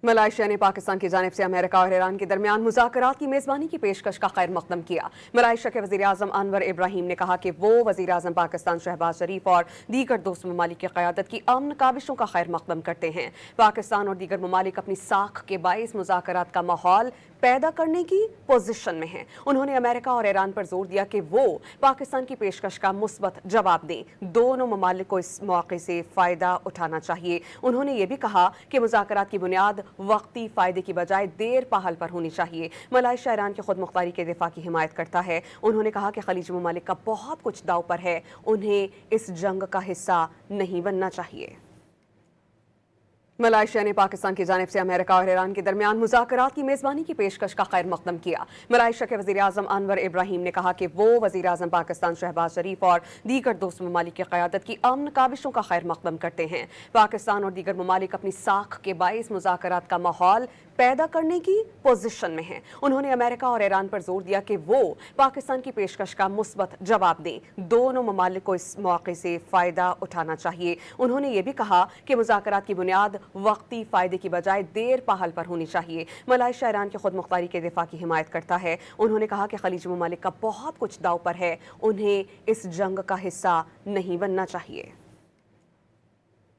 मलाइशिया ने पाकिस्तान की जानिब से अमेरिका और ईरान के दरमियान मुज़ाकरात की मेज़बानी की पेशकश का खैर मकदम किया। मलाइशिया के वज़ीर आज़म अनवर इब्राहिम ने कहा कि वो वज़ीर आज़म पाकिस्तान शहबाज शरीफ और दीगर दोस्त ममालिक की क़यादत की अमन काविशों का खैर मकदम करते हैं। पाकिस्तान और दीगर ममालिक अपनी साख के बाइस मुज़ाकरात का माहौल पैदा करने की पोजीशन में हैं। उन्होंने अमेरिका और ईरान पर जोर दिया कि वो पाकिस्तान की पेशकश का मुस्बत जवाब दें। दोनों ममालिक को इस मौके से फ़ायदा उठाना चाहिए। उन्होंने ये भी कहा कि मुज़ाकरात की बुनियाद वक्ती फ़ायदे की बजाय देर पहल पर होनी चाहिए। मलाइशिया ईरान की खुद मुख्तारी के दिफा की हिमायत करता है। उन्होंने कहा कि खलीजी ममालिक का बहुत कुछ दांव पर है, उन्हें इस जंग का हिस्सा नहीं बनना चाहिए। मलाइशिया ने पाकिस्तान की जानिब से अमेरिका और ईरान के दरमियान मुज़ाकरात की मेज़बानी की पेशकश का खैर मकदम किया। मलाइशिया के वज़ीर आज़म अनवर इब्राहिम ने कहा कि वो वज़ीर आज़म पाकिस्तान शहबाज शरीफ और दीगर दोस्त ममालिक की क़यादत की अमन काविशों का खैर मकदम करते हैं। पाकिस्तान और दीगर ममालिक अपनी साख के बाइस मुज़ाकरात का माहौल पैदा करने की पोजीशन में हैं। उन्होंने अमेरिका और ईरान पर जोर दिया कि वो पाकिस्तान की पेशकश का मुस्बत जवाब दें। दोनों ममालिक को इस मौके से फ़ायदा उठाना चाहिए। उन्होंने ये भी कहा कि मुज़ाकरात की बुनियाद वक्ती फ़ायदे की बजाय देर पहल पर होनी चाहिए। मलाइशिया ईरान की खुद मुख्तारी के दिफा की हिमायत करता है। उन्होंने कहा कि खलीजी ममालिक का बहुत कुछ दांव पर है, उन्हें इस जंग का हिस्सा नहीं बनना चाहिए।